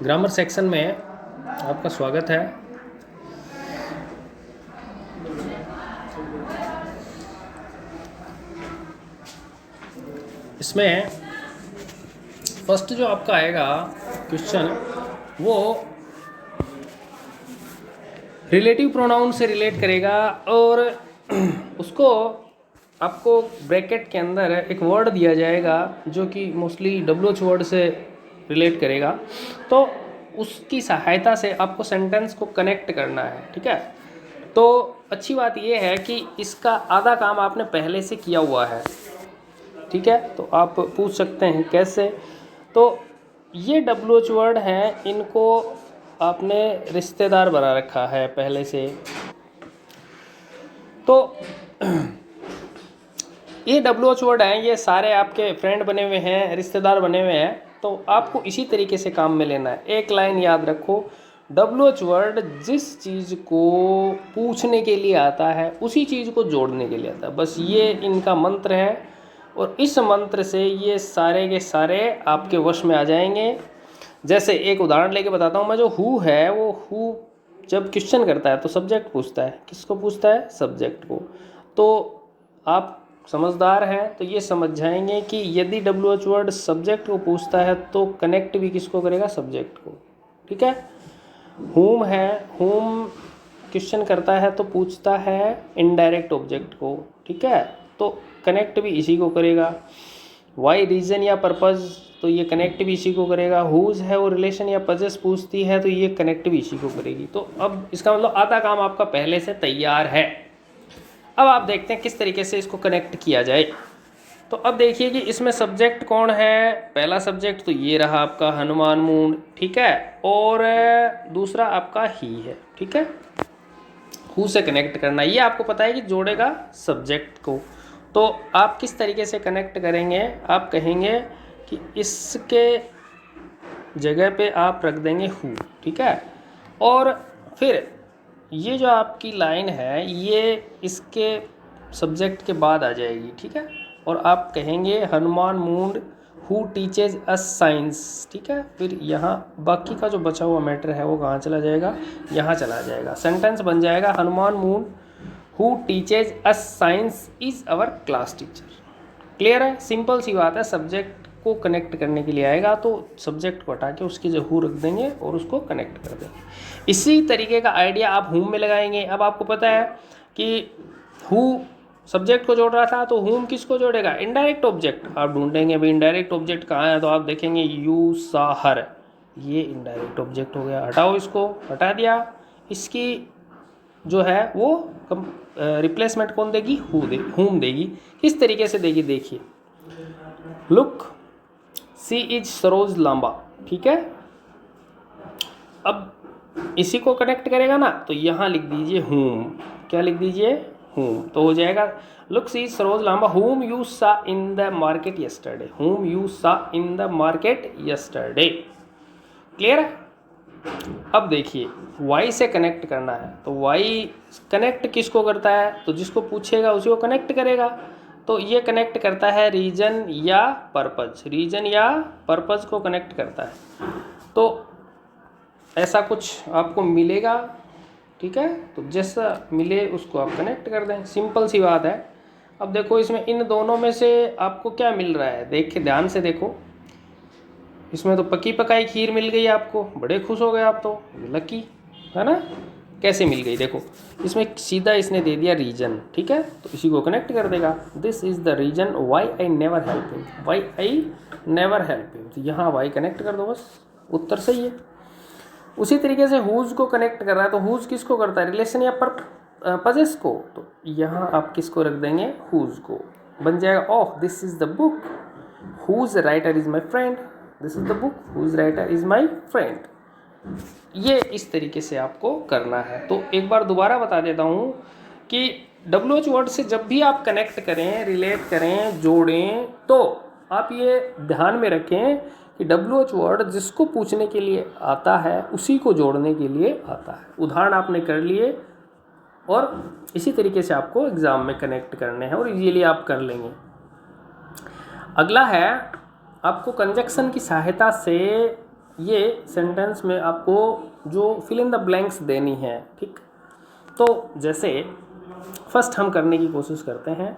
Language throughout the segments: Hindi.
ग्रामर सेक्शन में आपका स्वागत है। इसमें फर्स्ट जो आपका आएगा क्वेश्चन वो रिलेटिव प्रोनाउन से रिलेट करेगा और उसको आपको ब्रैकेट के अंदर एक वर्ड दिया जाएगा जो कि मोस्टली WH वर्ड से रिलेट करेगा, तो उसकी सहायता से आपको सेंटेंस को कनेक्ट करना है। ठीक है, तो अच्छी बात यह है कि इसका आधा काम आपने पहले से किया हुआ है। ठीक है, तो आप पूछ सकते हैं कैसे। तो ये WH वर्ड हैं, इनको आपने रिश्तेदार बना रखा है पहले से। तो ये WH वर्ड हैं, ये सारे आपके फ्रेंड बने हुए हैं, रिश्तेदार बने हुए हैं। तो आपको इसी तरीके से काम में लेना है। एक लाइन याद रखो, WH वर्ड जिस चीज़ को पूछने के लिए आता है उसी चीज़ को जोड़ने के लिए आता है। बस ये इनका मंत्र है और इस मंत्र से ये सारे के सारे आपके वश में आ जाएंगे। जैसे एक उदाहरण लेके बताता हूँ मैं। जो हु है, वो हु जब क्वेश्चन करता है तो सब्जेक्ट पूछता है। किसको पूछता है? सब्जेक्ट को। तो आप समझदार हैं तो ये समझ जाएंगे कि यदि WH वर्ड सब्जेक्ट को पूछता है तो कनेक्ट भी किसको करेगा? सब्जेक्ट को। ठीक है, हुम है, हुम क्वेश्चन करता है तो पूछता है इनडायरेक्ट ऑब्जेक्ट को। ठीक है, तो कनेक्ट भी इसी को करेगा। वाई रीजन या पर्पज़, तो ये कनेक्ट भी इसी को करेगा। हुज है, वो रिलेशन या पजेस पूछती है तो ये कनेक्ट भी इसी को करेगी। तो अब इसका मतलब आधा काम आपका पहले से तैयार है। अब आप देखते हैं किस तरीके से इसको कनेक्ट किया जाए। तो अब देखिए कि इसमें सब्जेक्ट कौन है। पहला सब्जेक्ट तो ये रहा आपका हनुमान मून। ठीक है, और दूसरा आपका ही है। ठीक है, हु से कनेक्ट करना, ये आपको पता है कि जोड़ेगा सब्जेक्ट को। तो आप किस तरीके से कनेक्ट करेंगे? आप कहेंगे कि इसके जगह पे आप रख देंगे हु। ठीक है, और फिर ये जो आपकी लाइन है ये इसके सब्जेक्ट के बाद आ जाएगी। ठीक है, और आप कहेंगे Hanuman moon who teaches us science. ठीक है, फिर यहाँ बाकी का जो बचा हुआ मैटर है वो कहाँ चला जाएगा? यहाँ चला जाएगा। सेंटेंस बन जाएगा Hanuman moon who teaches us science is our class teacher. Clear है? सिंपल सी बात है। सब्जेक्ट को कनेक्ट करने के लिए आएगा तो सब्जेक्ट को हटा के उसकी जगह हु रख देंगे और उसको कनेक्ट कर देंगे। इसी तरीके का आइडिया आप हुम में लगाएंगे। अब आपको पता है कि हु सब्जेक्ट को जोड़ रहा था तो हुम किसको जोड़ेगा? Indirect object. आप ढूंढेंगे भाई इनडायरेक्ट ऑब्जेक्ट कहाँ है, तो आप देखेंगे यू सा हर, ये इनडायरेक्ट ऑब्जेक्ट हो गया। हटाओ, इसको हटा दिया। इसकी जो है वो रिप्लेसमेंट कौन देगी? हुम देगी। किस तरीके से देगी देखिए। Look she is Saroj Lamba. ठीक है, अब इसी को कनेक्ट करेगा ना, तो यहाँ लिख दीजिए हुम। क्या लिख दीजिए? हुम। तो हो जाएगा look she is Saroj Lamba whom you saw in the market yesterday. Whom you saw in the market yesterday. Clear है? अब देखिए वाई से कनेक्ट करना है तो वाई कनेक्ट किसको करता है? तो जिसको पूछेगा उसी को कनेक्ट करेगा। तो ये कनेक्ट करता है रीजन या पर्पज। रीजन या पर्पज को कनेक्ट करता है। तो ऐसा कुछ आपको मिलेगा। ठीक है, तो जैसा मिले उसको आप कनेक्ट कर दें। सिंपल सी बात है। अब देखो इसमें इन दोनों में से आपको क्या मिल रहा है? देखिए ध्यान से देखो, इसमें तो पकी पकाई खीर मिल गई आपको, बड़े खुश हो गए आप तो, लकी है ना। कैसे मिल गई? देखो इसमें सीधा इसने दे दिया रीजन। ठीक है, तो इसी को कनेक्ट कर देगा। This is the reason why I never help him. Why I never help him, तो यहाँ वाई कनेक्ट कर दो, बस उत्तर सही है। उसी तरीके से हुज को कनेक्ट कर रहा है तो हुज किसको करता है? रिलेशन या पजेस को। तो यहाँ आप किसको रख देंगे? हुज को। बन जाएगा oh this is the book whose writer is my friend. This is the book whose writer is my friend. ये इस तरीके से आपको करना है। तो एक बार दोबारा बता देता हूँ कि WH वर्ड से जब भी आप कनेक्ट करें, रिलेट करें, जोड़ें, तो आप ये ध्यान में रखें कि WH वर्ड जिसको पूछने के लिए आता है उसी को जोड़ने के लिए आता है। उदाहरण आपने कर लिए और इसी तरीके से आपको एग्ज़ाम में कनेक्ट करने हैं और इजीली आप कर लेंगे। अगला है आपको कंजक्शन की सहायता से ये सेंटेंस में आपको जो फिल इन द ब्लैंक्स देनी है, ठीक। तो जैसे फर्स्ट हम करने की कोशिश करते हैं,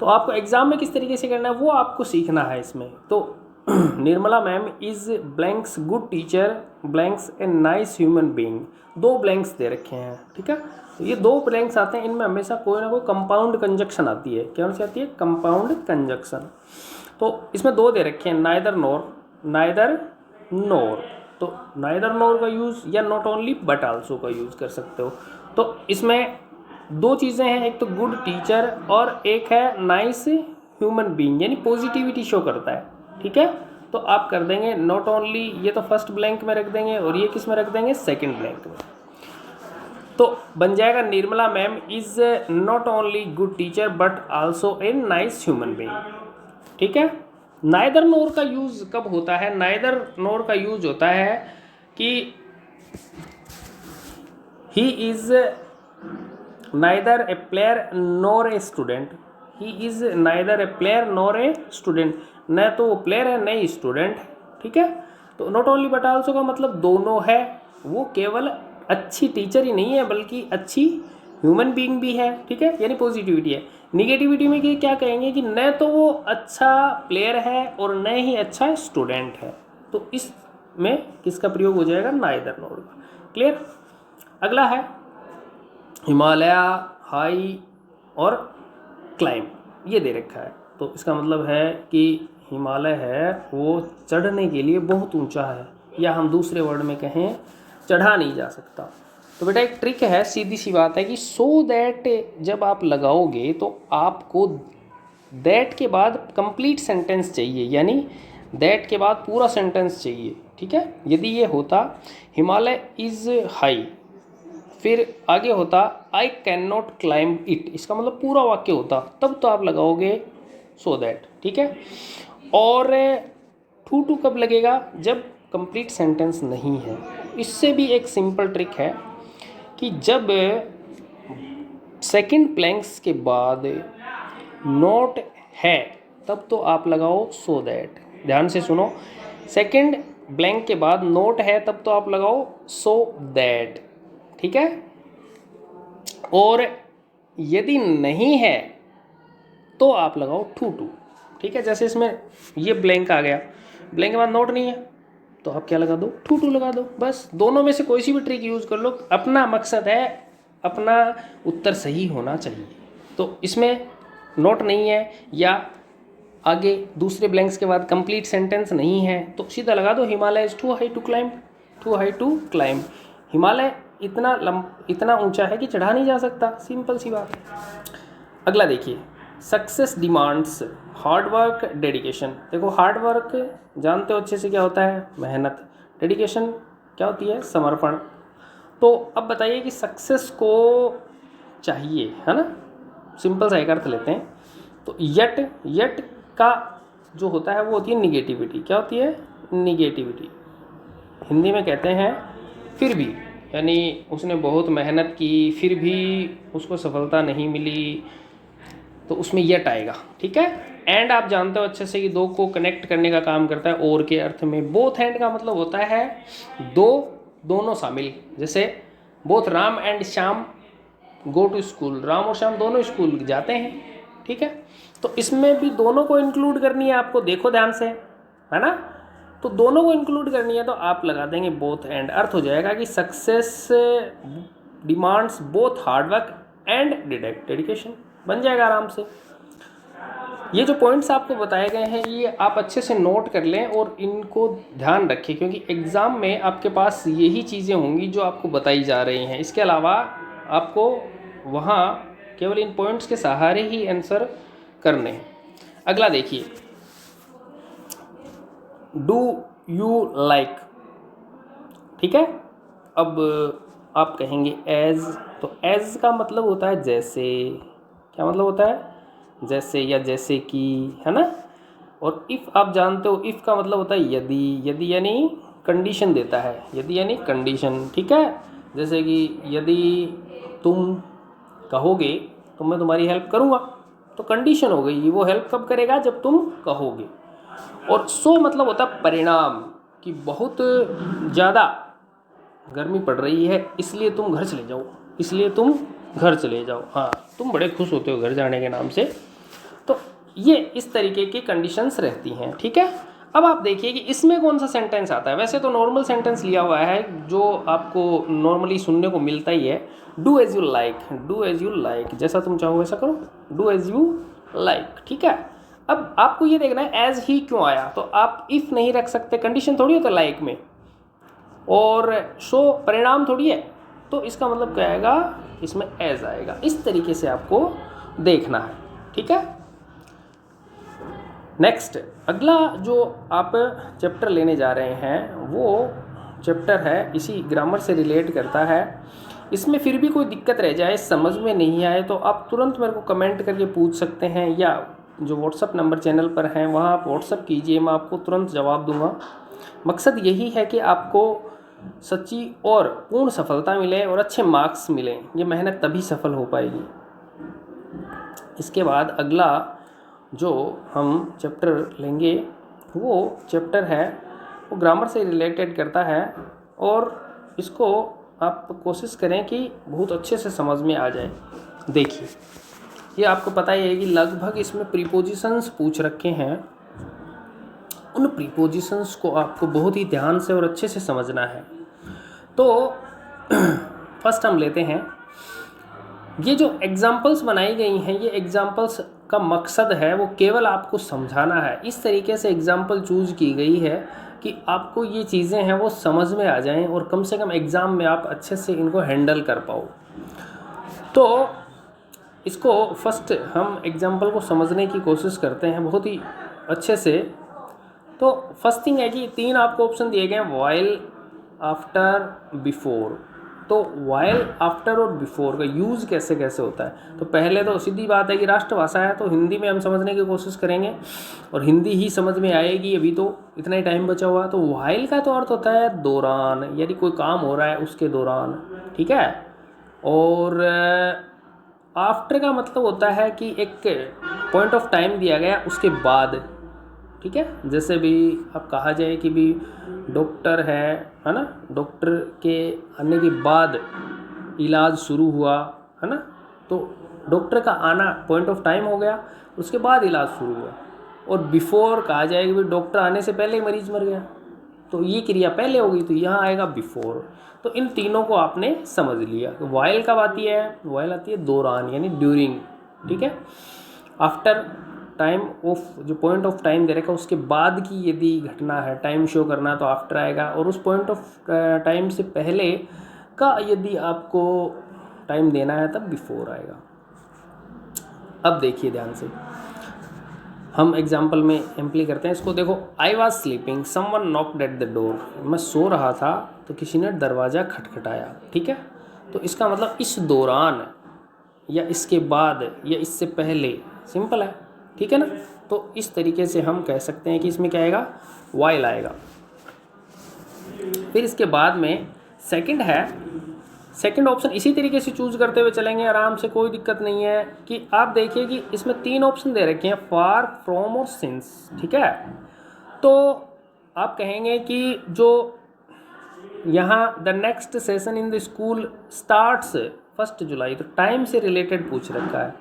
तो आपको एग्ज़ाम में किस तरीके से करना है वो आपको सीखना है इसमें। तो Nirmala ma'am is blanks good teacher blanks a nice human being. 2 blanks दे रखे हैं, ठीक है। तो ये 2 ब्लैंक्स आते हैं, इनमें हमेशा कोई ना कोई कंपाउंड कंजक्शन आती है। कौन सी आती है? Compound conjunction. तो इसमें 2 दे रखे हैं, नाइदर नोर, नाइदर नोर। तो नाइदर नोर का यूज़ या नॉट ओनली बट आल्सो का यूज़ कर सकते हो। तो इसमें 2 चीज़ें हैं, एक तो गुड टीचर और एक है नाइस ह्यूमन बीइंग, यानी पॉजिटिविटी शो करता है, ठीक है। तो आप कर देंगे नॉट ओनली, ये तो फर्स्ट ब्लैंक में रख देंगे और ये किस में रख देंगे? सेकंड ब्लैंक में। तो बन जाएगा Nirmala ma'am is not only good teacher but also a nice human being, ठीक है। नाइदर नोर का यूज़ कब होता है? नाइदर नोर का यूज़ होता है कि he is neither A player nor a student. He is neither A player nor a student, न तो वो प्लेयर है न ही स्टूडेंट, ठीक है। तो नॉट ओनली बट आल्सो का मतलब दोनों है, वो केवल अच्छी टीचर ही नहीं है बल्कि अच्छी ह्यूमन बीइंग भी है, ठीक है, यानी पॉजिटिविटी है। निगेटिविटी में कि क्या कहेंगे कि न तो वो अच्छा प्लेयर है और न ही अच्छा स्टूडेंट है। तो इसमें किसका प्रयोग हो जाएगा? नाइदर नोर का। क्लियर। अगला है हिमालय, हाई और क्लाइंब, ये दे रखा है। तो इसका मतलब है कि हिमालय है वो चढ़ने के लिए बहुत ऊंचा है, या हम दूसरे वर्ड में कहें चढ़ा नहीं जा सकता। तो बेटा एक ट्रिक है, सीधी सी बात है कि सो दैट जब आप लगाओगे तो आपको दैट के बाद कंप्लीट सेंटेंस चाहिए, यानी दैट के बाद पूरा सेंटेंस चाहिए, ठीक है। यदि ये होता हिमालय इज़ हाई, फिर आगे होता I can not climb it, इसका मतलब पूरा वाक्य होता, तब तो आप लगाओगे सो दैट, ठीक है। और टू कब लगेगा? जब कंप्लीट सेंटेंस नहीं है। इससे भी एक सिंपल ट्रिक है कि जब सेकंड ब्लैंक्स के बाद नोट है तब तो आप लगाओ सो दैट। ध्यान से सुनो, सेकंड ब्लैंक के बाद नोट है तब तो आप लगाओ सो दैट, ठीक है। और यदि नहीं है तो आप लगाओ टू, ठीक है। जैसे इसमें ये ब्लैंक आ गया, ब्लैंक के बाद नोट नहीं है तो आप क्या लगा दो? टू लगा दो, बस। दोनों में से कोई सी भी ट्रिक यूज़ कर लो, अपना मकसद है अपना उत्तर सही होना चाहिए। तो इसमें नोट नहीं है या आगे दूसरे ब्लैंक्स के बाद कंप्लीट सेंटेंस नहीं है तो सीधा लगा दो Himalaya is too high to climb, too high to climb. Himalaya इतना ऊंचा है कि चढ़ा नहीं जा सकता, सिंपल सी बात है। अगला देखिए, success demands hard work dedication. देखो हार्ड वर्क जानते हो अच्छे से क्या होता है? मेहनत। डेडिकेशन क्या होती है? समर्पण। तो अब बताइए कि सक्सेस को चाहिए, है ना, सिंपल सा एक अर्थ लेते हैं। तो यट का जो होता है वो होती है निगेटिविटी। क्या होती है? निगेटिविटी। हिंदी में कहते हैं फिर भी, यानी उसने बहुत मेहनत की फिर भी उसको सफलता नहीं मिली, तो उसमें यट आएगा, ठीक है। एंड आप जानते हो अच्छे से कि दो को कनेक्ट करने का काम करता है और के अर्थ में। बोथ एंड का मतलब होता है दोनों शामिल। जैसे both Ram and Shyam go to school, Ram और श्याम दोनों स्कूल जाते हैं, ठीक है। तो इसमें भी दोनों को इंक्लूड करनी है आपको, देखो ध्यान से, है ना। तो दोनों को इंक्लूड करनी है तो आप लगा देंगे बोथ एंड। अर्थ हो जाएगा कि success demands both hard work and dedication, बन जाएगा आराम से। ये जो पॉइंट्स आपको बताए गए हैं ये आप अच्छे से नोट कर लें और इनको ध्यान रखें, क्योंकि एग्ज़ाम में आपके पास यही चीज़ें होंगी जो आपको बताई जा रही हैं। इसके अलावा आपको वहाँ केवल इन पॉइंट्स के सहारे ही आंसर करने हैं। अगला देखिए, डू यू लाइक, ठीक है। अब आप कहेंगे एज, तो एज का मतलब होता है जैसे। क्या मतलब होता है? जैसे या जैसे कि, है ना। और इफ़ आप जानते हो, इफ़ का मतलब होता है यदि यानी कंडीशन देता है, यदि यानी कंडीशन, ठीक है। जैसे कि यदि तुम कहोगे तो मैं तुम्हारी हेल्प करूँगा, तो कंडीशन हो गई। वो हेल्प कब करेगा? जब तुम कहोगे। और सो मतलब होता है परिणाम, कि बहुत ज़्यादा गर्मी पड़ रही है, इसलिए तुम घर चले जाओ, इसलिए तुम घर चले जाओ। हाँ, तुम बड़े खुश होते हो घर जाने के नाम से। तो ये इस तरीके की कंडीशंस रहती हैं, ठीक है। अब आप देखिए कि इसमें कौन सा सेंटेंस आता है। वैसे तो नॉर्मल सेंटेंस लिया हुआ है जो आपको नॉर्मली सुनने को मिलता ही है, do as you like, do as you like, जैसा तुम चाहो वैसा करो, डू एज यू लाइक, ठीक है। अब आपको ये देखना है एज ही क्यों आया, तो आप इफ़ नहीं रख सकते, कंडीशन थोड़ी होता है लाइक में, और शो परिणाम थोड़ी है, तो इसका मतलब क्या आएगा, इसमें एज आएगा। इस तरीके से आपको देखना है, ठीक है। नेक्स्ट अगला जो आप चैप्टर लेने जा रहे हैं वो चैप्टर है, इसी ग्रामर से रिलेट करता है। इसमें फिर भी कोई दिक्कत रह जाए, समझ में नहीं आए, तो आप तुरंत मेरे को कमेंट करके पूछ सकते हैं, या जो व्हाट्सअप नंबर चैनल पर हैं वहाँ आप व्हाट्सअप कीजिए, मैं आपको तुरंत जवाब दूंगा। मकसद यही है कि आपको सच्ची और पूर्ण सफलता मिले और अच्छे मार्क्स मिलें, ये मेहनत तभी सफल हो पाएगी। इसके बाद अगला जो हम चैप्टर लेंगे वो चैप्टर है, वो ग्रामर से रिलेटेड करता है, और इसको आप कोशिश करें कि बहुत अच्छे से समझ में आ जाए। देखिए, ये आपको पता ही है कि लगभग इसमें प्रीपोजिशंस पूछ रखे हैं, उन प्रीपोजिशंस को आपको बहुत ही ध्यान से और अच्छे से समझना है। तो फर्स्ट हम लेते हैं, ये जो एग्जाम्पल्स बनाई गई हैं, ये एग्जाम्पल्स का मकसद है वो केवल आपको समझाना है। इस तरीके से एग्जाम्पल चूज की गई है कि आपको ये चीज़ें हैं वो समझ में आ जाएं, और कम से कम एग्ज़ाम में आप अच्छे से इनको हैंडल कर पाओ। तो इसको फर्स्ट हम एग्जाम्पल को समझने की कोशिश करते हैं बहुत ही अच्छे से। तो फर्स्ट थिंग है कि 3 आपको ऑप्शन दिए गए हैं, व्हाइल, आफ्टर, बिफोर। तो व्हाइल, आफ्टर और बिफोर का यूज़ कैसे कैसे होता है। तो पहले तो सीधी बात है कि राष्ट्रभाषा है, तो हिंदी में हम समझने की कोशिश करेंगे, और हिंदी ही समझ में आएगी, अभी तो इतना ही टाइम बचा हुआ। तो व्हाइल का तो अर्थ होता है दौरान, यानी कोई काम हो रहा है उसके दौरान, ठीक है। और आफ्टर का मतलब होता है कि एक पॉइंट ऑफ टाइम दिया गया उसके बाद, ठीक है। जैसे भी अब कहा जाए कि भी डॉक्टर है ना, डॉक्टर के आने के बाद इलाज शुरू हुआ, है ना, तो डॉक्टर का आना पॉइंट ऑफ टाइम हो गया, उसके बाद इलाज शुरू हुआ। और बिफोर कहा जाए कि भी डॉक्टर आने से पहले ही मरीज मर गया, तो ये क्रिया पहले हो गई, तो यहाँ आएगा बिफोर। तो इन तीनों को आपने समझ लिया। व्हाइल कब आती है, व्हाइल आती है दौरान, यानी ड्यूरिंग, ठीक है। आफ्टर टाइम ऑफ, जो पॉइंट ऑफ टाइम दे रखा है उसके बाद की यदि घटना है, टाइम शो करना, तो आफ्टर आएगा। और उस पॉइंट ऑफ टाइम से पहले का यदि आपको टाइम देना है तब बिफोर आएगा। अब देखिए ध्यान से, हम एग्जाम्पल में एम्प्ली करते हैं इसको। देखो, I was sleeping, someone knocked at the door, मैं सो रहा था तो किसी ने दरवाज़ा खटखटाया, ठीक है। तो इसका मतलब इस दौरान, या इसके बाद, या इससे पहले, सिंपल है, ठीक है ना। तो इस तरीके से हम कह सकते हैं कि इसमें क्या आएगा, व्हाइल आएगा। फिर इसके बाद में सेकंड है, सेकंड ऑप्शन इसी तरीके से चूज करते हुए चलेंगे आराम से, कोई दिक्कत नहीं है। कि आप देखिए कि इसमें 3 ऑप्शन दे रखे हैं, फार, फ्रॉम और सिंस, ठीक है। तो आप कहेंगे कि जो यहाँ the next session in the school starts 1 जुलाई, तो टाइम से रिलेटेड पूछ रखा है।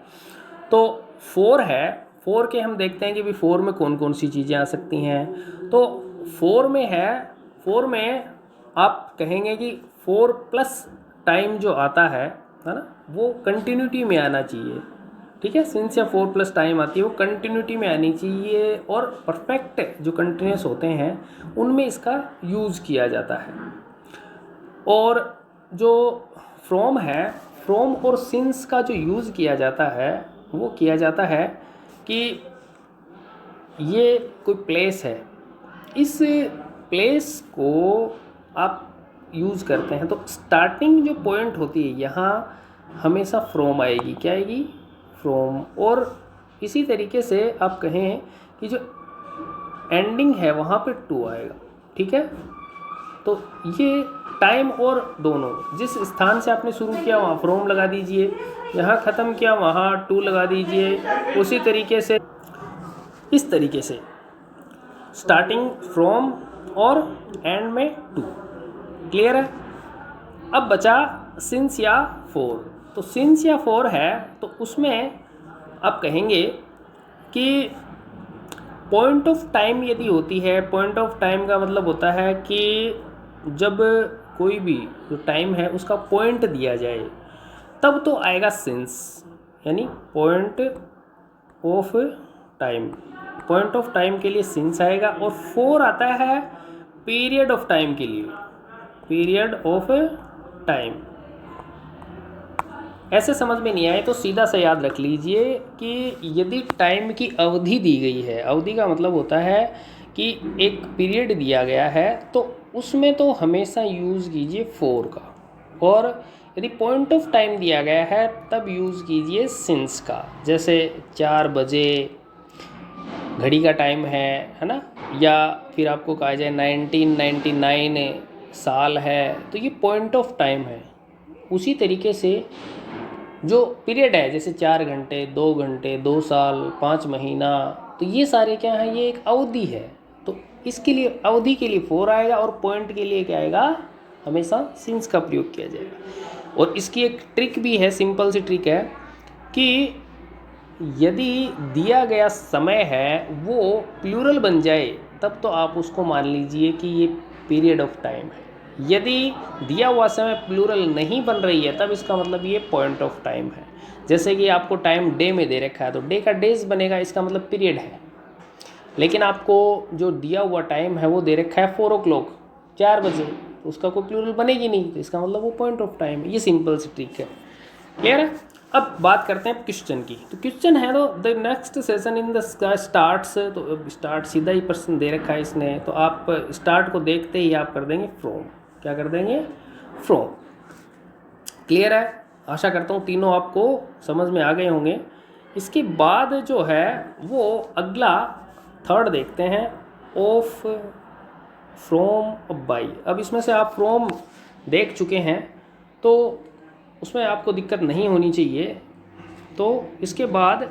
तो 4 है, 4 के हम देखते हैं कि भी 4 में कौन कौन सी चीज़ें आ सकती हैं। तो 4 में है, 4 में आप कहेंगे कि 4 प्लस टाइम जो आता है ना, वो कंटिन्यूटी में आना चाहिए, ठीक है। सिंस या 4 प्लस टाइम आती है वो कंटिन्यूटी में आनी चाहिए, और परफेक्ट जो कंटिन्यूस होते हैं उनमें इसका यूज़ किया जाता है। और जो फ्रॉम है, फ्रॉम और सिंस का जो यूज़ किया जाता है वो किया जाता है कि ये कोई प्लेस है, इस प्लेस को आप यूज़ करते हैं। तो स्टार्टिंग जो पॉइंट होती है यहाँ हमेशा फ्रॉम आएगी, क्या आएगी, फ्रॉम। और इसी तरीके से आप कहें कि जो एंडिंग है वहाँ पे टू आएगा, ठीक है। तो ये टाइम और दोनों, जिस स्थान से आपने शुरू किया वहाँ फ्रॉम लगा दीजिए, यहाँ ख़त्म किया वहाँ टू लगा दीजिए। उसी तरीके से, इस तरीके से स्टार्टिंग फ्रॉम और एंड में टू। क्लियर है? अब बचा सिंस या फॉर। तो सिंस या फॉर है तो उसमें आप कहेंगे कि पॉइंट ऑफ टाइम यदि होती है, पॉइंट ऑफ टाइम का मतलब होता है कि जब कोई भी जो टाइम है उसका पॉइंट दिया जाए तब तो आएगा सिंस, यानी point of time. Point of time के लिए सिंस आएगा और फोर आता है पीरियड ऑफ टाइम के लिए, पीरियड ऑफ टाइम। ऐसे समझ में नहीं आए तो सीधा सा याद रख लीजिए कि यदि टाइम की अवधि दी गई है, अवधि का मतलब होता है कि एक पीरियड दिया गया है, तो उसमें तो हमेशा यूज़ कीजिए फोर का, और यदि पॉइंट ऑफ टाइम दिया गया है तब यूज़ कीजिए सिंस का। जैसे 4 बजे घड़ी का टाइम है ना, या फिर आपको कहा जाए 1999 साल है, तो ये पॉइंट ऑफ टाइम है। उसी तरीके से जो पीरियड है, जैसे 4 घंटे, 2 घंटे, 2 साल, 5 महीना, तो ये सारे क्या हैं, ये एक अवधि है। तो इसके लिए अवधि के लिए फोर आएगा और पॉइंट के लिए क्या आएगा, हमेशा सिंस का प्रयोग किया जाएगा। और इसकी एक ट्रिक भी है, सिंपल सी ट्रिक है कि यदि दिया गया समय है वो प्लूरल बन जाए तब तो आप उसको मान लीजिए कि ये पीरियड ऑफ टाइम है। यदि दिया हुआ समय प्लूरल नहीं बन रही है तब इसका मतलब ये पॉइंट ऑफ टाइम है। जैसे कि आपको टाइम डे में दे रखा है तो डे का डेज बनेगा, इसका मतलब पीरियड है। लेकिन आपको जो दिया हुआ टाइम है वो दे रखा है 4 o'clock, 4 बजे, तो उसका कोई प्लूरल बनेगी नहीं, तो इसका मतलब वो पॉइंट ऑफ टाइम है। ये सिंपल सी ट्रिक है। क्लियर है? अब बात करते हैं क्वेश्चन की। तो क्वेश्चन है तो the next session in the starts, तो स्टार्ट सीधा ही प्रश्न दे रखा है इसने, तो आप स्टार्ट को देखते ही आप कर देंगे फ्रॉम। क्या कर देंगे? फ्रॉम। क्लियर है? आशा करता हूँ तीनों आपको समझ में आ गए होंगे। इसके बाद जो है वो अगला थर्ड देखते हैं, ऑफ, फ्रॉम और बाई। अब इसमें से आप फ्रॉम देख चुके हैं तो उसमें आपको दिक्कत नहीं होनी चाहिए। तो इसके बाद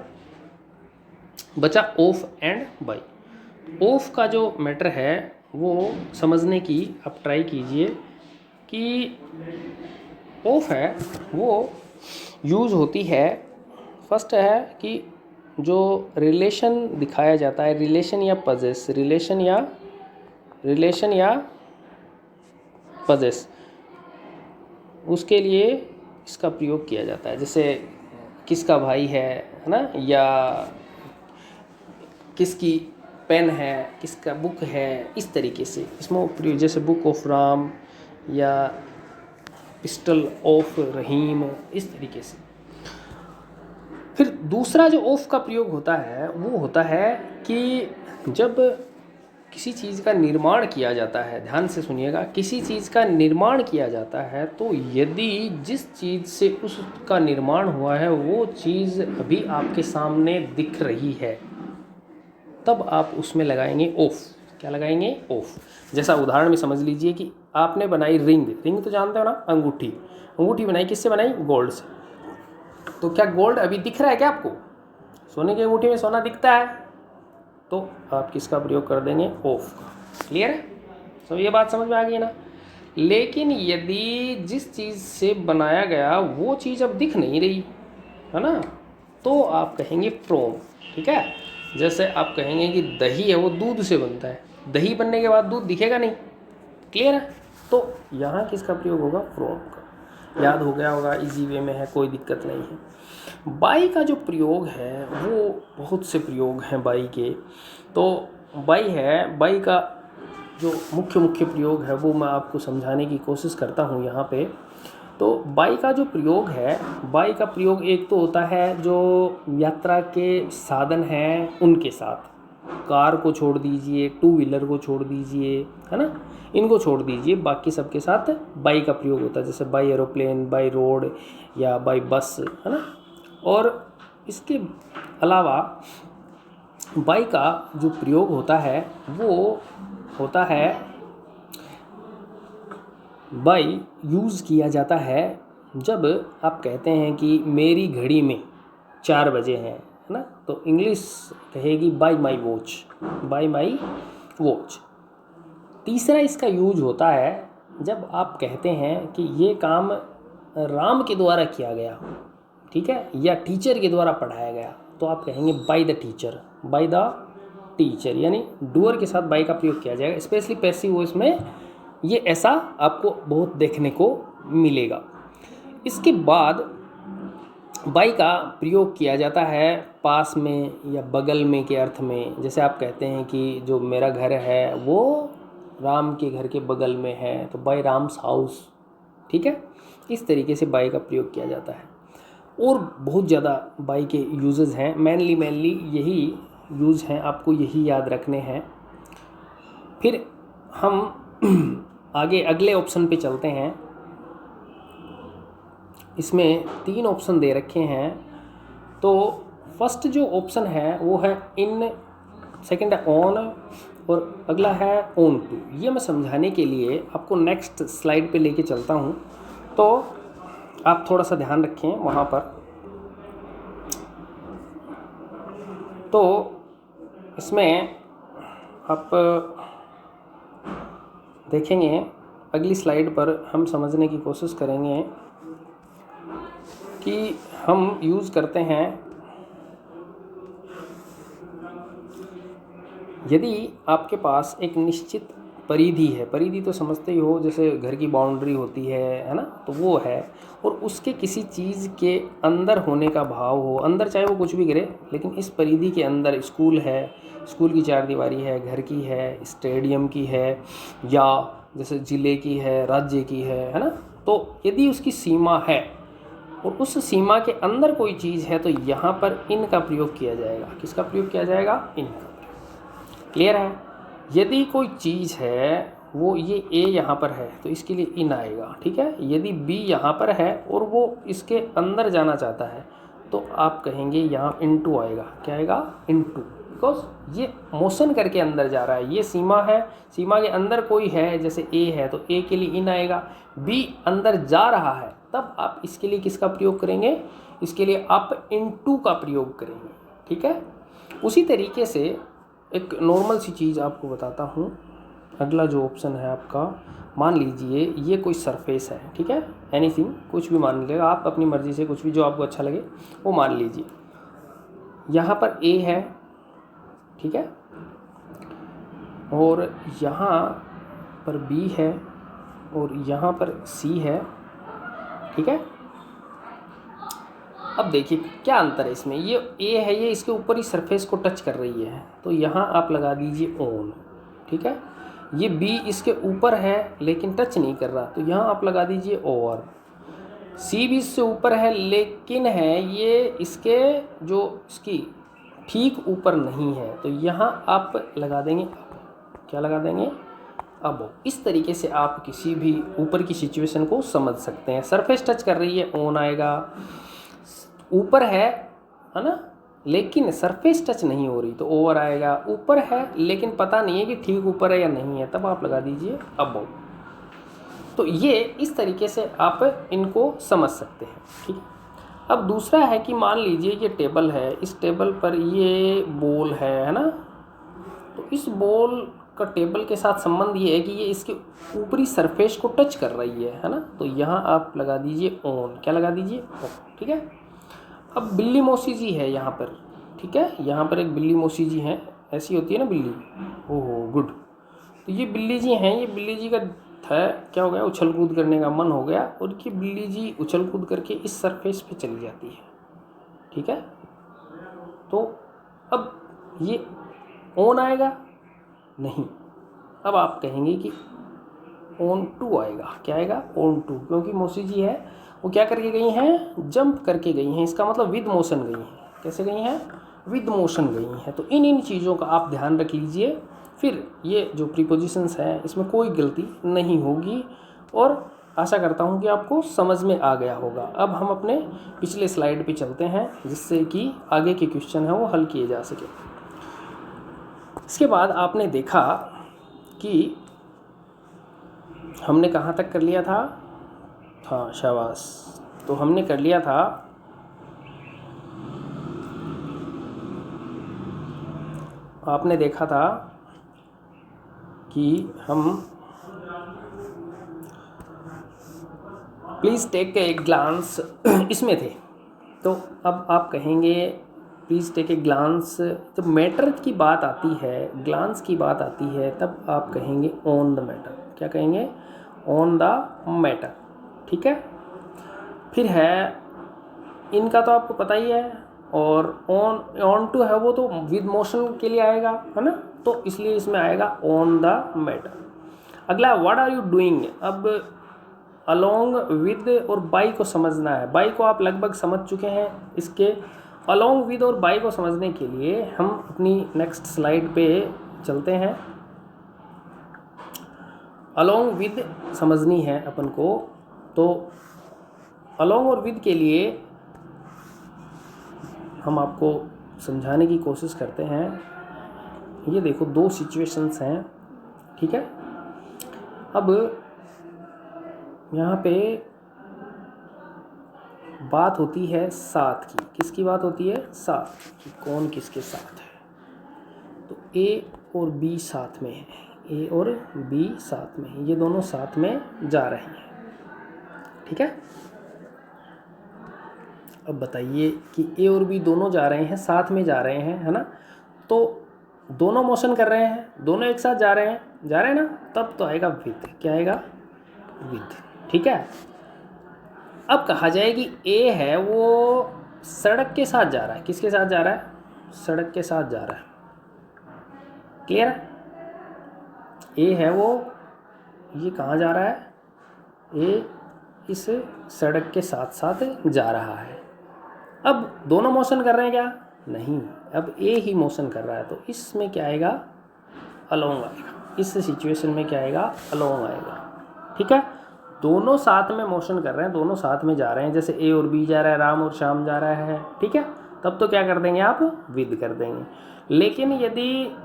बचा ऑफ एंड बाई। ऑफ का जो मैटर है वो समझने की आप ट्राई कीजिए कि ऑफ है वो यूज़ होती है, फर्स्ट है कि जो रिलेशन दिखाया जाता है, रिलेशन या पजेस, रिलेशन या पजेस, उसके लिए इसका प्रयोग किया जाता है। जैसे किसका भाई है ना, या किसकी पेन है, किसका बुक है, इस तरीके से इसमें प्रयोग, जैसे बुक ऑफ राम या पिस्टल ऑफ रहीम, इस तरीके से। फिर दूसरा जो ऑफ का प्रयोग होता है वो होता है कि जब किसी चीज़ का निर्माण किया जाता है, ध्यान से सुनिएगा, किसी चीज़ का निर्माण किया जाता है तो यदि जिस चीज़ से उसका निर्माण हुआ है वो चीज़ अभी आपके सामने दिख रही है तब आप उसमें लगाएंगे ऑफ। क्या लगाएंगे? ऑफ। जैसा उदाहरण में समझ लीजिए कि आपने बनाई रिंग, रिंग तो जानते हो ना, अंगूठी, अंगूठी बनाई किससे बनाई? गोल्ड से। तो क्या गोल्ड अभी दिख रहा है क्या आपको? सोने की अंगूठी में सोना दिखता है, तो आप किसका प्रयोग कर देंगे? ऑफ का। क्लियर है? तो ये बात समझ में आ गई ना। लेकिन यदि जिस चीज़ से बनाया गया वो चीज़ अब दिख नहीं रही है ना, तो आप कहेंगे फ्रॉम। ठीक है? जैसे आप कहेंगे कि दही है वो दूध से बनता है, दही बनने के बाद दूध दिखेगा नहीं। क्लियर है? तो यहाँ किसका प्रयोग होगा? फ्रॉम का। याद हो गया होगा, इजी वे में है, कोई दिक्कत नहीं है। बाई का जो प्रयोग है वो बहुत से प्रयोग हैं बाई के। तो बाई है, बाई का जो मुख्य प्रयोग है वो मैं आपको समझाने की कोशिश करता हूँ यहाँ पे। तो बाई का जो प्रयोग है, बाई का प्रयोग एक तो होता है जो यात्रा के साधन हैं उनके साथ, कार को छोड़ दीजिए, 2 व्हीलर को छोड़ दीजिए, है ना, इनको छोड़ दीजिए, बाकी सबके साथ बाई का प्रयोग होता है। जैसे बाई एरोप्लेन, बाई रोड या बाई बस, है ना। और इसके अलावा बाई का जो प्रयोग होता है वो होता है, बाई यूज़ किया जाता है जब आप कहते हैं कि मेरी घड़ी में 4 बजे हैं, है ना, तो इंग्लिश कहेगी bye my watch, bye my watch. तीसरा इसका यूज होता है जब आप कहते हैं कि ये काम राम के द्वारा किया गया, ठीक है, या टीचर के द्वारा पढ़ाया गया, तो आप कहेंगे by the teacher, by the teacher, यानी डूअर के साथ बाय का प्रयोग किया जाएगा। स्पेशली पैसिव वॉइस में ये ऐसा आपको बहुत देखने को मिलेगा। इसके बाद बाय का प्रयोग किया जाता है पास में या बगल में के अर्थ में। जैसे आप कहते हैं कि जो मेरा घर है वो राम के घर के बगल में है, तो बाय राम्स हाउस, ठीक है। इस तरीके से बाय का प्रयोग किया जाता है। और बहुत ज़्यादा बाय के यूजेस हैं, मेनली यही यूज़ हैं, आपको यही याद रखने हैं। फिर हम आगे अगले ऑप्शन पे चलते हैं। इसमें 3 ऑप्शन दे रखे हैं। तो फर्स्ट जो ऑप्शन है वो है इन, सेकंड है ऑन, और अगला है ऑन टू। ये मैं समझाने के लिए आपको नेक्स्ट स्लाइड पे लेके चलता हूँ, तो आप थोड़ा सा ध्यान रखें वहाँ पर। तो इसमें आप देखेंगे अगली स्लाइड पर हम समझने की कोशिश करेंगे कि हम यूज़ करते हैं, यदि आपके पास एक निश्चित परिधि है, परिधि तो समझते ही हो, जैसे घर की बाउंड्री होती है ना, तो वो है, और उसके किसी चीज़ के अंदर होने का भाव हो, अंदर चाहे वो कुछ भी करे, लेकिन इस परिधि के अंदर स्कूल है, स्कूल की चारदीवारी है, घर की है, स्टेडियम की है, या जैसे ज़िले की है, राज्य की है ना, तो यदि उसकी सीमा है और उस सीमा के अंदर कोई चीज़ है, तो यहाँ पर इन का प्रयोग किया जाएगा। किसका प्रयोग किया जाएगा? इन का। क्लियर है? यदि कोई चीज़ है वो ये ए यहाँ पर है तो इसके लिए इन आएगा, ठीक है। यदि बी यहाँ पर है और वो इसके अंदर जाना चाहता है तो आप कहेंगे यहाँ इनटू आएगा। क्या आएगा? इनटू, बिकॉज ये मोशन करके अंदर जा रहा है, ये सीमा है, सीमा के अंदर कोई है, जैसे ए है तो ए के लिए इन आएगा। बी अंदर जा रहा है तब आप इसके लिए किसका प्रयोग करेंगे? इसके लिए आप इनटू का प्रयोग करेंगे, ठीक है। उसी तरीके से एक नॉर्मल सी चीज़ आपको बताता हूँ। अगला जो ऑप्शन है आपका, मान लीजिए ये कोई सरफेस है, ठीक है, एनीथिंग, कुछ भी मान लीजिएगा आप अपनी मर्ज़ी से, कुछ भी जो आपको अच्छा लगे वो मान लीजिए। यहाँ पर ए है, ठीक है, और यहाँ पर बी है, और यहाँ पर सी है, ठीक है। अब देखिए क्या अंतर है इसमें, ये ए है, ये इसके ऊपर ही सरफेस को टच कर रही है, तो यहाँ आप लगा दीजिए ऑन, ठीक है। ये बी इसके ऊपर है लेकिन टच नहीं कर रहा, तो यहाँ आप लगा दीजिए ओवर। सी भी इससे ऊपर है लेकिन है ये इसके जो इसकी ठीक ऊपर नहीं है, तो यहाँ आप लगा देंगे, क्या लगा देंगे? अब इस तरीके से आप किसी भी ऊपर की सिचुएशन को समझ सकते हैं। सरफेस टच कर रही है, ऑन आएगा। ऊपर है ना, लेकिन सरफेस टच नहीं हो रही तो ओवर आएगा। ऊपर है लेकिन पता नहीं है कि ठीक ऊपर है या नहीं है, तब आप लगा दीजिए अबव। तो ये इस तरीके से आप इनको समझ सकते हैं, ठीक है। अब दूसरा है कि मान लीजिए ये टेबल है, इस टेबल पर ये बॉल है ना, तो इस बॉल का टेबल के साथ संबंध ये है कि ये इसके ऊपरी सरफेस को टच कर रही है ना, तो यहाँ आप लगा दीजिए ऑन। क्या लगा दीजिए? ऑन, ठीक है। अब बिल्ली मौसी जी है यहाँ पर, ठीक है, यहाँ पर एक बिल्ली मौसी जी हैं, ऐसी होती है ना बिल्ली, ओहो गुड। तो ये बिल्ली जी हैं, ये बिल्ली जी का था क्या हो गया, उछल कूद करने का मन हो गया, और ये बिल्ली जी उछल कूद करके इस सरफेस पे चली जाती है, ठीक है। तो अब ये ऑन आएगा नहीं, अब आप कहेंगे कि ऑन टू आएगा। क्या आएगा? ऑन टू, क्योंकि मौसी जी है वो क्या करके गई हैं? जंप करके गई हैं, इसका मतलब विद मोशन गई हैं। कैसे गई हैं? विद मोशन गई हैं। तो इन चीज़ों का आप ध्यान रख लीजिए, फिर ये जो प्रीपोजिशंस हैं इसमें कोई गलती नहीं होगी, और आशा करता हूँ कि आपको समझ में आ गया होगा। अब हम अपने पिछले स्लाइड पे चलते हैं जिससे कि आगे के क्वेश्चन हैं वो हल किए जा सके। इसके बाद आपने देखा कि हमने कहाँ तक कर लिया था? हाँ शाबाश, तो हमने कर लिया था आपने देखा था कि हम प्लीज़ टेक ए ग्लांस इसमें थे। तो अब आप कहेंगे प्लीज़ टेक ए ग्लांस, जब मैटर की बात आती है, ग्लांस की बात आती है, तब आप कहेंगे ऑन द मैटर। क्या कहेंगे? On the matter. ठीक है। फिर है इनका तो आपको पता ही है, और ऑन टू है वो तो विद मोशन के लिए आएगा, है ना, तो इसलिए इसमें आएगा ऑन द मैटर। अगला व्हाट आर यू डूइंग। अब अलोंग विद और बाई को समझना है। बाई को आप लगभग समझ चुके हैं। इसके अलोंग विद और बाई को समझने के लिए हम अपनी नेक्स्ट स्लाइड पे चलते हैं। अलोंग विद समझनी है अपन को, तो अलोंग और विद के लिए हम आपको समझाने की कोशिश करते हैं। ये देखो दो सिचुएशंस हैं, ठीक है। अब यहाँ पे बात होती है साथ की। किसकी बात होती है? साथ की। कौन किसके साथ है? तो ए और बी साथ में है, ए और बी साथ में है, ये दोनों साथ में जा रहे हैं, ठीक है। अब बताइए कि ए और बी दोनों जा रहे हैं, साथ में जा रहे हैं, है ना, तो दोनों मोशन कर रहे हैं, दोनों एक साथ जा रहे हैं ना, तब तो आएगा विद। क्या आएगा? विद, ठीक है। अब कहा जाए कि ए है वो सड़क के साथ जा रहा है। किसके साथ जा रहा है? सड़क के साथ जा रहा है। क्लियर है? ए है वो, ये कहाँ जा रहा है? ए इस सड़क के साथ साथ जा रहा है। अब दोनों मोशन कर रहे हैं क्या? नहीं, अब ए ही मोशन कर रहा है, तो इसमें क्या आएगा? अलोंग आएगा। इस सिचुएशन में क्या आएगा? अलोंग आएगा, ठीक है। दोनों साथ में मोशन कर रहे हैं, दोनों साथ में जा रहे हैं, जैसे ए और बी जा रहा है, राम और श्याम जा रहा है, ठीक है। तब तो क्या कर देंगे आप? विद कर देंगे। लेकिन यदि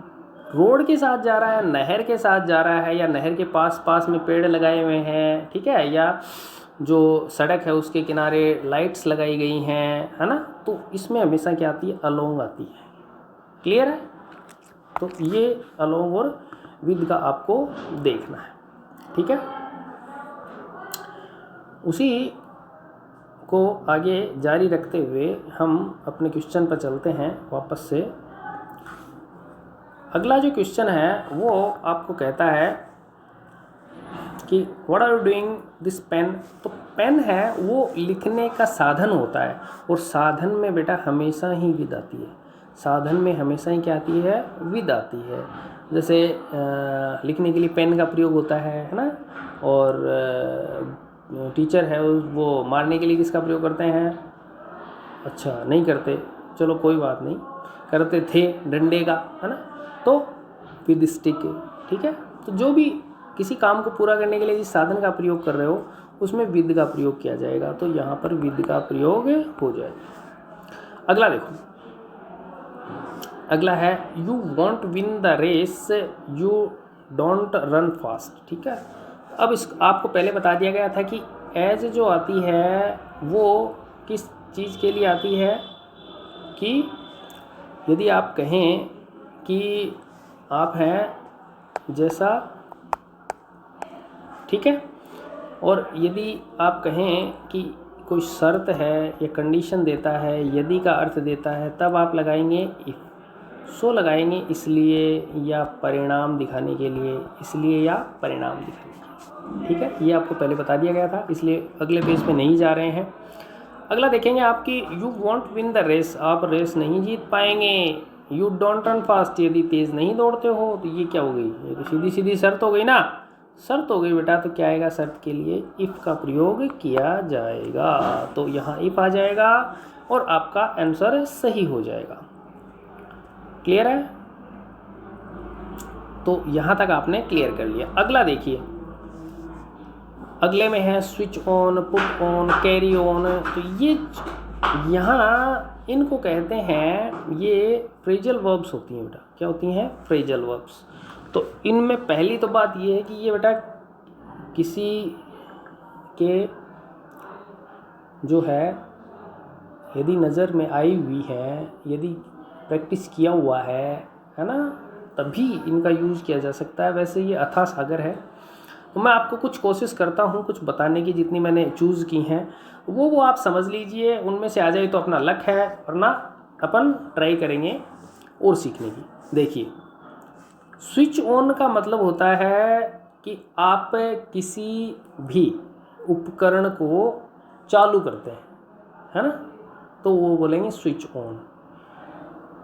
रोड के साथ जा रहा है, नहर के साथ जा रहा है, या नहर के पास पास में पेड़ लगाए हुए हैं, ठीक है, या जो सड़क है उसके किनारे लाइट्स लगाई गई हैं, है ना, तो इसमें हमेशा क्या आती है? अलोंग आती है। क्लियर है? तो ये अलोंग और विद का आपको देखना है, ठीक है। उसी को आगे जारी रखते हुए हम अपने क्वेश्चन पर चलते हैं वापस से। अगला जो क्वेश्चन है वो आपको कहता है कि what are you doing this pen. तो पेन है वो लिखने का साधन होता है, और साधन में बेटा हमेशा ही विद आती है। साधन में हमेशा ही क्या आती है? विद आती है। जैसे लिखने के लिए पेन का प्रयोग होता है ना, और टीचर है वो मारने के लिए किसका प्रयोग करते हैं? अच्छा, नहीं करते, चलो कोई बात नहीं, करते थे डंडे का, है ना, तो विद स्टिक, ठीक है। तो जो भी किसी काम को पूरा करने के लिए जिस साधन का प्रयोग कर रहे हो उसमें विद का प्रयोग किया जाएगा, तो यहाँ पर विद का प्रयोग हो जाएगा। अगला देखो, अगला है you won't win the race you don't run fast, ठीक है। अब इस आपको पहले बता दिया गया था कि एज जो आती है वो किस चीज़ के लिए आती है, कि यदि आप कहें कि आप हैं जैसा, ठीक है, और यदि आप कहें कि कोई शर्त है या कंडीशन देता है, यदि का अर्थ देता है, तब आप लगाएंगे इफ़। सो लगाएंगे इसलिए या परिणाम दिखाने के लिए, इसलिए या परिणाम दिखाने के लिए, ठीक है। ये आपको पहले बता दिया गया था, इसलिए अगले पेज पे नहीं जा रहे हैं। अगला देखेंगे आपकी you won't win the race, आप रेस नहीं जीत पाएंगे। यू डोंट रन फास्ट, यदि तेज़ नहीं दौड़ते हो, तो ये क्या हो गई? ये तो सीधी सीधी शर्त हो गई ना, शर्त हो गई बेटा। तो क्या आएगा? शर्त के लिए इफ़ का प्रयोग किया जाएगा, तो यहाँ इफ़ आ जाएगा और आपका आंसर सही हो जाएगा। क्लियर है? तो यहाँ तक आपने क्लियर कर लिया। अगला देखिए, अगले में है switch on, put on, carry on. तो ये यहाँ इनको कहते हैं, ये फ्रेजल वर्ब्स होती हैं बेटा। क्या होती हैं? Phrasal verbs. तो इनमें पहली तो बात ये है कि ये बेटा किसी के जो है यदि नज़र में आई हुई है, यदि प्रैक्टिस किया हुआ है ना, तभी इनका यूज़ किया जा सकता है। वैसे ये अथाह सागर है, तो मैं आपको कुछ कोशिश करता हूँ कुछ बताने की, जितनी मैंने चूज़ की हैं वो आप समझ लीजिए। उनमें से आ जाए तो अपना लक है, वरना अपन ट्राई करेंगे और सीखने की। देखिए, स्विच ऑन का मतलब होता है कि आप किसी भी उपकरण को चालू करते हैं, है ना, तो वो बोलेंगे स्विच ऑन।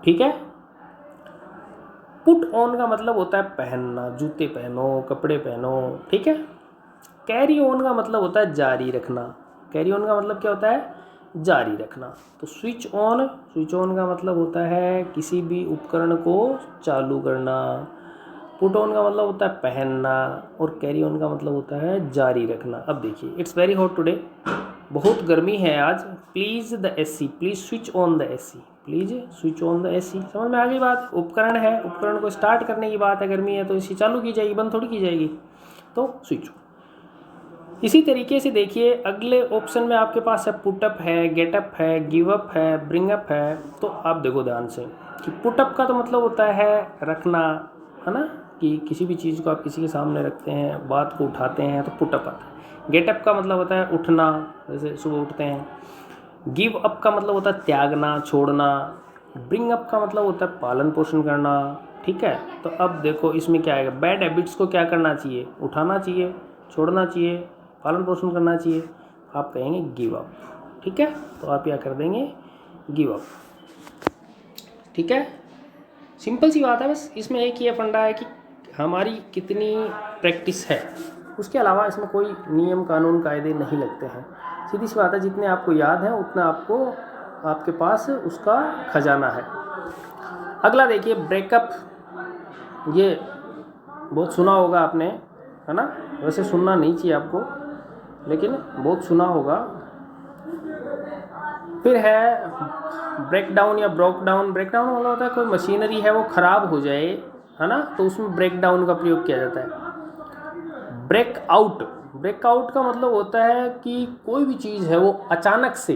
ठीक है। पुट ऑन का मतलब होता है पहनना, जूते पहनो, कपड़े पहनो। ठीक है। कैरी ऑन का मतलब होता है जारी रखना। कैरी ऑन का मतलब क्या होता है? जारी रखना। तो स्विच ऑन का मतलब होता है किसी भी उपकरण को चालू करना। पुट ऑन का मतलब होता है पहनना, और कैरी ऑन का मतलब होता है जारी रखना। अब देखिए, इट्स वेरी हॉट टुडे, बहुत गर्मी है आज। Please the AC, please switch on the AC, please switch on the AC. समझ में आ गई बात? उपकरण है, उपकरण को स्टार्ट करने की बात है, गर्मी है तो एसी चालू की जाएगी, बंद थोड़ी की जाएगी। तो स्विच ऑन। इसी तरीके से देखिए, अगले ऑप्शन में आपके पास है पुटअप है, गेटअप है, गिव अप है, ब्रिंग अप है। तो आप देखो ध्यान से कि पुटअप का तो मतलब होता है रखना, है ना, कि किसी भी चीज़ को आप किसी के सामने रखते हैं, बात को उठाते हैं, तो पुटअप आता है। गेटअप का मतलब होता है उठना, जैसे सुबह उठते हैं। गिव अप का मतलब होता है त्यागना, छोड़ना। ब्रिंग अप का मतलब होता है पालन पोषण करना। ठीक है। तो अब देखो इसमें क्या आएगा, बैड हैबिट्स को क्या करना चाहिए? उठाना चाहिए, छोड़ना चाहिए, पालन पोषण करना चाहिए। आप कहेंगे गिव अप। ठीक है। तो आप क्या कर देंगे? Give up. ठीक है। सिंपल सी बात है, बस इसमें एक ये फंडा है कि हमारी कितनी प्रैक्टिस है, उसके अलावा इसमें कोई नियम कानून कायदे नहीं लगते हैं। सीधी सी बात है, जितने आपको याद है उतना आपको, आपके पास उसका खजाना है। अगला देखिए, ब्रेकअप। ये बहुत सुना होगा आपने, है ना? वैसे सुनना नहीं चाहिए आपको, लेकिन बहुत सुना होगा। फिर है ब्रेक डाउन या ब्रोक डाउन। ब्रेक डाउन मतलब होता है कोई मशीनरी है वो ख़राब हो जाए, है ना, तो उसमें ब्रेक डाउन का प्रयोग किया जाता है। ब्रेकआउट का मतलब होता है कि कोई भी चीज़ है वो अचानक से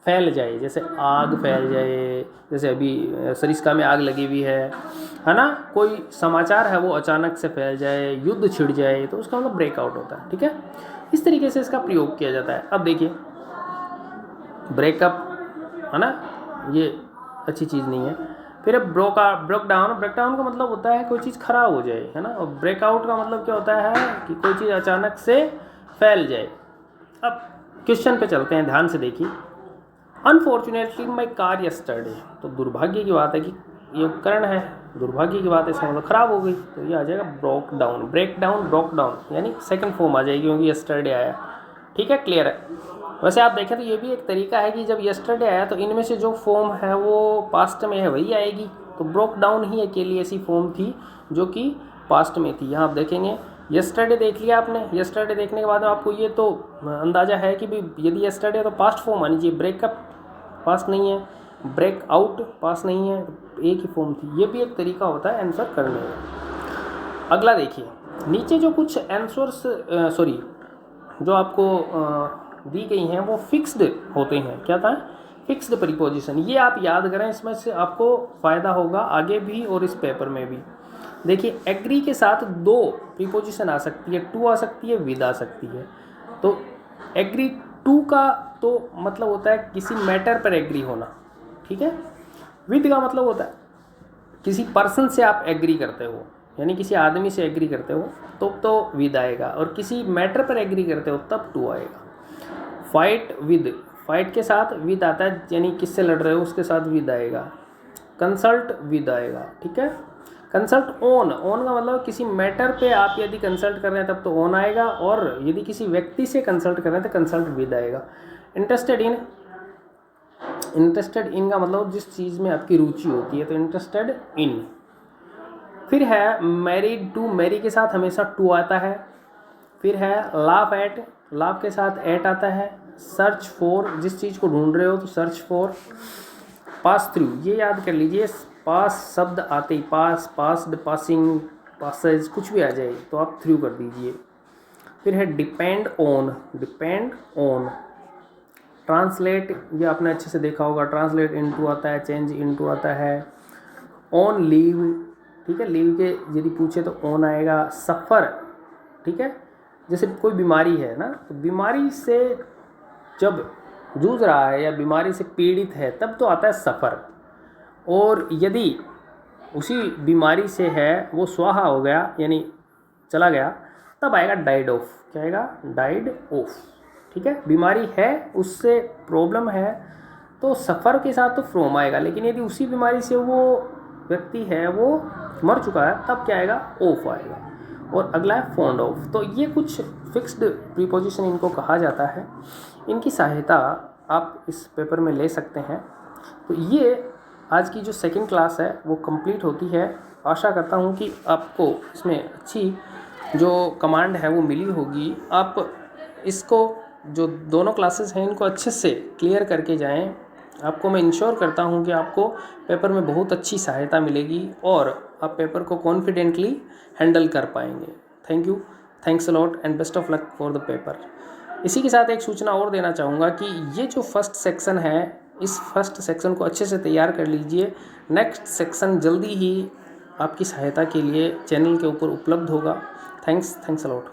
फैल जाए, जैसे आग फैल जाए, जैसे अभी सरिस्का में आग लगी हुई है ना, कोई समाचार है वो अचानक से फैल जाए, युद्ध छिड़ जाए, तो उसका मतलब ब्रेकआउट होता है। ठीक है। इस तरीके से इसका प्रयोग किया जाता है। अब देखिए, ब्रेकअप, है ना, ये अच्छी चीज़ नहीं है। फिर अब ब्रोक डाउन का मतलब होता है कोई चीज़ ख़राब हो जाए, है ना। और ब्रेकआउट का मतलब क्या होता है कि कोई चीज़ अचानक से फैल जाए। अब क्वेश्चन पे चलते हैं, ध्यान से देखिए। अनफॉर्चुनेटली माई कार यस्टरडे, तो दुर्भाग्य की बात है कि ये उपकरण है, दुर्भाग्य की बात है, इसका मतलब ख़राब हो गई, तो ये आ जाएगा broke down. Break down, broke down, यानी सेकंड फॉर्म आ जाएगी, क्योंकि यस्टरडे आया। ठीक है, क्लियर है। वैसे आप देखें तो ये भी एक तरीका है कि जब यस्टरडे आया तो इनमें से जो फॉर्म है वो पास्ट में है वही आएगी। तो ब्रोक डाउन ही अकेली ऐसी फॉर्म थी जो कि पास्ट में थी। यहाँ आप देखेंगे, यस्टरडे देख लिया आपने, यस्टरडे देखने के बाद आपको ये तो अंदाज़ा है कि भाई यदि यस्टरडे है तो पास्ट फॉर्म आनी चाहिए। ब्रेकअप पास्ट नहीं है, ब्रेक आउट पास्ट नहीं है, तो एक ही फॉर्म थी। ये भी एक तरीका होता है आंसर करने का। अगला देखिए, नीचे जो कुछ आंसर्स जो आपको दी गई हैं वो फिक्स्ड होते हैं। क्या था? Fixed preposition. ये आप याद करें, इसमें से आपको फ़ायदा होगा आगे भी और इस पेपर में भी। देखिए, एग्री के साथ दो प्रीपोजिशन आ सकती है, टू आ सकती है, विद आ सकती है। तो एग्री टू का तो मतलब होता है किसी मैटर पर एग्री होना। ठीक है। विद का मतलब होता है किसी पर्सन से आप एग्री करते हो, यानी किसी आदमी से एग्री करते हो तो विद आएगा, और किसी मैटर पर एग्री करते हो तब टू आएगा। फाइट विद, फाइट के साथ विद आता है, यानी किससे लड़ रहे हो उसके साथ विद आएगा। कंसल्ट विद आएगा। ठीक है। कंसल्ट ऑन का मतलब किसी मैटर पे आप यदि कंसल्ट कर रहे हैं तब तो ऑन आएगा, और यदि किसी व्यक्ति से कंसल्ट कर रहे हैं तो कंसल्ट विद आएगा। इंटरेस्टेड इन का मतलब जिस चीज़ में आपकी रुचि होती है, तो इंटरेस्टेड इन। फिर है मैरिड टू, मैरी के साथ हमेशा टू आता है। फिर है लाफ एट, लाफ के साथ एट आता है। सर्च फॉर, जिस चीज़ को ढूंढ रहे हो तो सर्च फॉर। पास थ्रू, ये याद कर लीजिए, पास शब्द आते ही, पास, पास्ड, पासिंग, पासेज, कुछ भी आ जाए तो आप थ्रू कर दीजिए। फिर है डिपेंड ऑन। ट्रांसलेट, ये आपने अच्छे से देखा होगा, ट्रांसलेट इनटू आता है, चेंज इनटू आता है। ऑन लीव, ठीक है। लिव के यदि पूछे तो ऑन आएगा। सफ़र, ठीक है, जैसे कोई बीमारी है ना, तो बीमारी से जब जूझ रहा है या बीमारी से पीड़ित है तब तो आता है सफ़र। और यदि उसी बीमारी से है वो स्वाहा हो गया यानी चला गया, तब आएगा डाइड ऑफ। क्या आएगा? डाइड ऑफ, ठीक है। बीमारी है, उससे प्रॉब्लम है, तो सफ़र के साथ तो फ्रॉम आएगा, लेकिन यदि उसी बीमारी से वो व्यक्ति है वो मर चुका है तब क्या आएगा? ऑफ आएगा। और अगला है फॉन्ड ऑफ। तो ये कुछ फिक्स्ड प्रीपोजिशन इनको कहा जाता है। इनकी सहायता आप इस पेपर में ले सकते हैं। तो ये आज की जो सेकंड क्लास है वो कंप्लीट होती है। आशा करता हूँ कि आपको इसमें अच्छी जो कमांड है वो मिली होगी। आप इसको जो दोनों क्लासेस हैं इनको अच्छे से क्लियर करके जाएं। आपको मैं इंश्योर करता हूँ कि आपको पेपर में बहुत अच्छी सहायता मिलेगी और आप पेपर को कॉन्फिडेंटली हैंडल कर पाएंगे। Thank you, thanks a lot and best of luck for the paper. इसी के साथ एक सूचना और देना चाहूँगा कि ये जो फर्स्ट सेक्शन है, इस फर्स्ट सेक्शन को अच्छे से तैयार कर लीजिए। नेक्स्ट सेक्शन जल्दी ही आपकी सहायता के लिए चैनल के ऊपर उपलब्ध होगा। Thanks a lot.